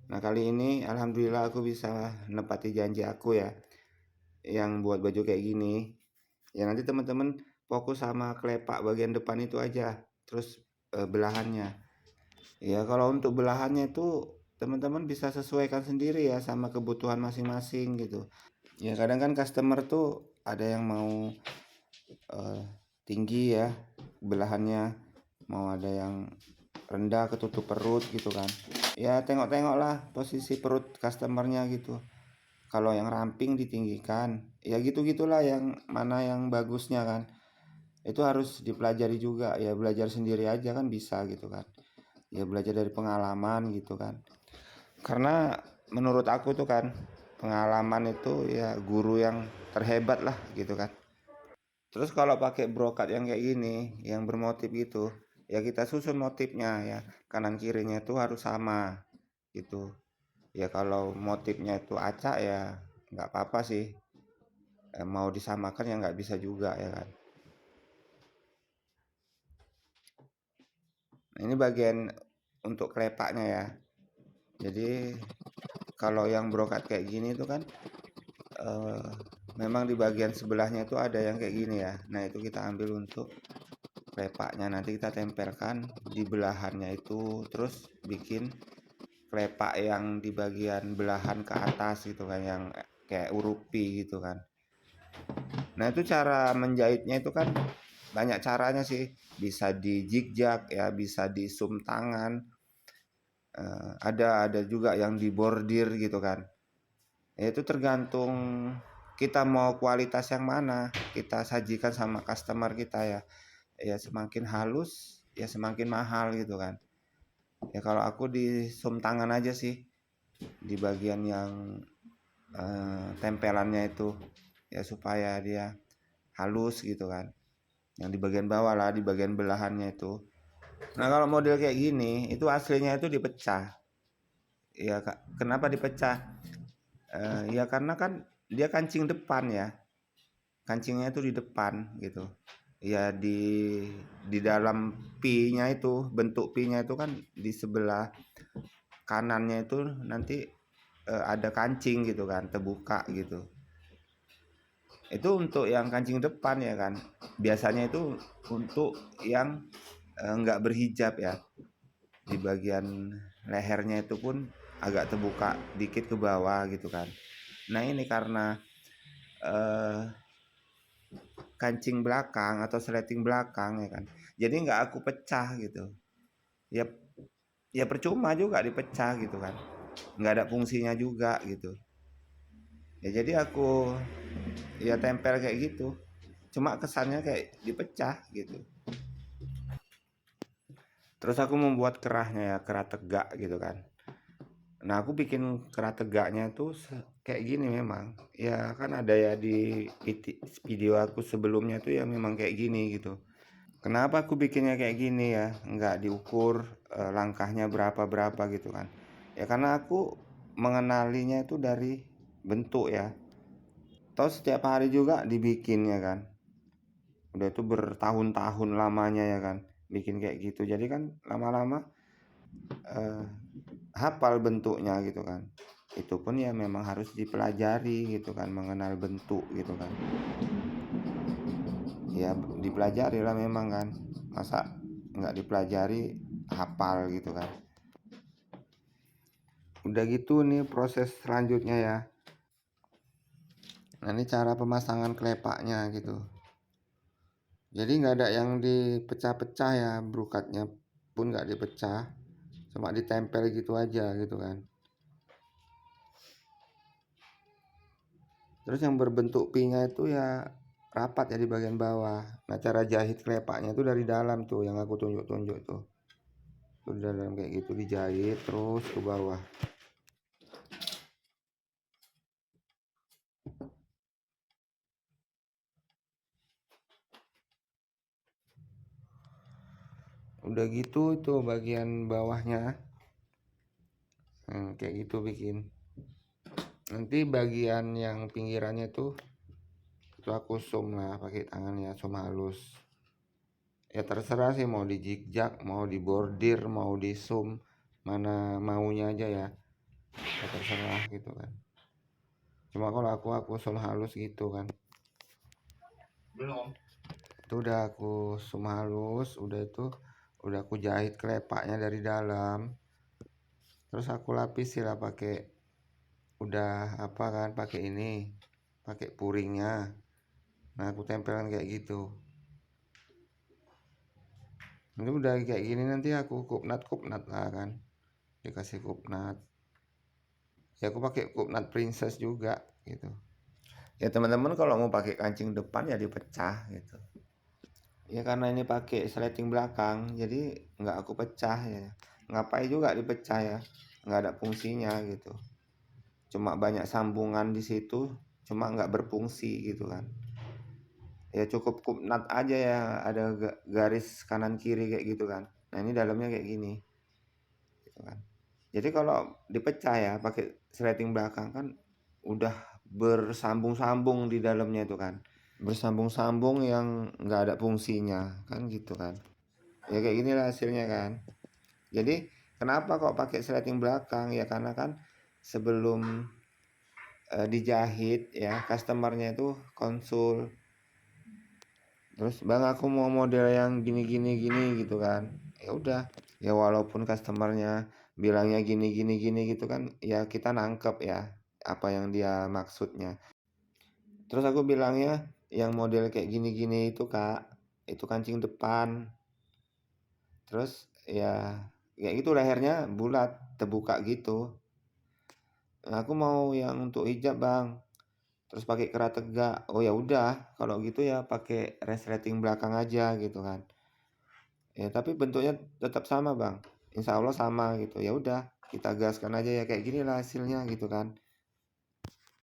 Nah, kali ini alhamdulillah aku bisa nepati janji aku ya, yang buat baju kayak gini. Ya nanti teman-teman fokus sama kelepak bagian depan itu aja, terus belahannya. Ya kalau untuk belahannya itu teman-teman bisa sesuaikan sendiri ya sama kebutuhan masing-masing gitu. Ya kadang kan customer tuh ada yang mau eh, tinggi ya belahannya, mau ada yang rendah ketutup perut gitu kan. Ya tengok-tengok lah posisi perut customernya gitu. Kalau yang ramping ditinggikan, ya gitu-gitulah yang mana yang bagusnya kan. Itu harus dipelajari juga, ya belajar sendiri aja kan bisa gitu kan. Ya belajar dari pengalaman gitu kan. Karena menurut aku tuh kan, pengalaman itu ya guru yang terhebat lah gitu kan. Terus kalau pakai brokat yang kayak gini, yang bermotif gitu, ya kita susun motifnya ya, kanan kirinya itu harus sama gitu. Ya kalau motifnya itu acak ya nggak apa-apa sih. Mau disamakan ya nggak bisa juga ya kan. Nah, ini bagian untuk kelepaknya ya. Jadi kalau yang brokat kayak gini itu kan eh, memang di bagian sebelahnya itu ada yang kayak gini ya. Nah itu kita ambil untuk kelepaknya, nanti kita tempelkan di belahannya itu, terus bikin kelepak yang di bagian belahan ke atas gitu kan, yang kayak urupi gitu kan. Nah itu cara menjahitnya itu kan banyak caranya sih, bisa di jig-jag ya, bisa di sum tangan, ada juga yang di bordir gitu kan. Ya, itu tergantung kita mau kualitas yang mana kita sajikan sama customer kita ya. Ya semakin halus ya semakin mahal gitu kan. Ya kalau aku di sum tangan aja sih, di bagian yang tempelannya itu ya supaya dia halus gitu kan. Yang di bagian bawah lah, di bagian belahannya itu. Nah kalau model kayak gini itu aslinya itu dipecah. Ya kenapa dipecah? Ya karena kan dia kancing depan ya, kancingnya itu di depan gitu. Ya di dalam P-nya itu, bentuk P-nya itu kan di sebelah kanannya itu nanti ada kancing gitu kan, terbuka gitu. Itu untuk yang kancing depan ya kan. Biasanya itu untuk yang nggak berhijab ya. Di bagian lehernya itu pun agak terbuka dikit ke bawah gitu kan. Nah ini karena eh, kancing belakang atau sleting belakang ya kan, jadi nggak aku pecah gitu. Ya ya percuma juga dipecah gitu kan, nggak ada fungsinya juga gitu. Ya jadi aku ya tempel kayak gitu, cuma kesannya kayak dipecah gitu. Terus aku membuat kerahnya ya, kerah tegak gitu kan. Nah aku bikin kerah tegaknya tuh kayak gini memang. Ya kan ada ya di video aku sebelumnya tuh ya memang kayak gini gitu. Kenapa aku bikinnya kayak gini ya, nggak diukur langkahnya berapa-berapa gitu kan. Ya karena aku mengenalinya itu dari bentuk ya. Tahu setiap hari juga dibikinnya kan. Udah itu bertahun-tahun lamanya ya kan. Bikin kayak gitu. Jadi kan lama-lama eh, hafal bentuknya gitu kan. Itu pun ya memang harus dipelajari gitu kan, mengenal bentuk gitu kan. Ya dipelajari lah memang kan, masa nggak dipelajari hafal gitu kan. Udah gitu nih proses selanjutnya ya. Nah ini cara pemasangan kelepaknya gitu. Jadi nggak ada yang dipecah-pecah ya, brokatnya pun nggak dipecah, cuma ditempel gitu aja gitu kan. Terus yang berbentuk P-nya itu ya rapat ya di bagian bawah. Nah cara jahit kelepaknya itu dari dalam tuh yang aku tunjuk-tunjuk tuh. Tuh di dalam kayak gitu dijahit terus ke bawah. Udah gitu itu bagian bawahnya. Kayak gitu bikin. Nanti bagian yang pinggirannya tuh itu aku zoom lah pakai tangan ya, zoom halus. Ya terserah sih mau di zigzag, mau di bordir, mau di zoom, mana maunya aja ya. ya terserah gitu kan. Cuma kalau aku sol halus gitu kan. Belum. Itu udah aku sum halus, udah aku jahit kelepaknya dari dalam. Terus aku lapisi lah pakai udah apa kan, pakai ini, pakai puringnya. Nah, aku tempelkan kayak gitu. Ini udah kayak gini nanti aku kupnat lah kan. Dikasih kupnat. Ya aku pakai kupnat princess juga gitu. Ya teman-teman kalau mau pakai kancing depan ya dipecah gitu. Ya karena ini pakai sleting belakang, jadi nggak aku pecah ya. Ngapain juga dipecah ya, nggak ada fungsinya gitu. Cuma banyak sambungan di situ, cuma nggak berfungsi gitu kan. Ya cukup kupnat aja ya, ada garis kanan kiri kayak gitu kan. Nah ini dalamnya kayak gini gitu kan. Jadi kalau dipecah ya pakai sleting belakang kan udah bersambung-sambung di dalamnya itu kan, bersambung-sambung yang nggak ada fungsinya kan gitu kan. Ya kayak ginilah hasilnya kan. Jadi kenapa kok pakai sleting belakang ya, karena kan sebelum dijahit ya customernya itu konsul, terus bang aku mau model yang gini gini gini gitu kan. Ya udah, ya walaupun customernya bilangnya gini gini gini gitu kan, ya kita nangkep ya apa yang dia maksudnya. Terus aku bilangnya yang model kayak gini gini itu kak, itu kancing depan. Terus ya kayak gitu, lehernya bulat terbuka gitu. Nah, aku mau yang untuk hijab bang, terus pakai kerat tegak. Oh ya udah, kalau gitu ya pakai resleting belakang aja gitu kan. Ya tapi bentuknya tetap sama bang, insya Allah sama gitu. Ya udah kita gaskan aja ya, kayak gini lah hasilnya gitu kan.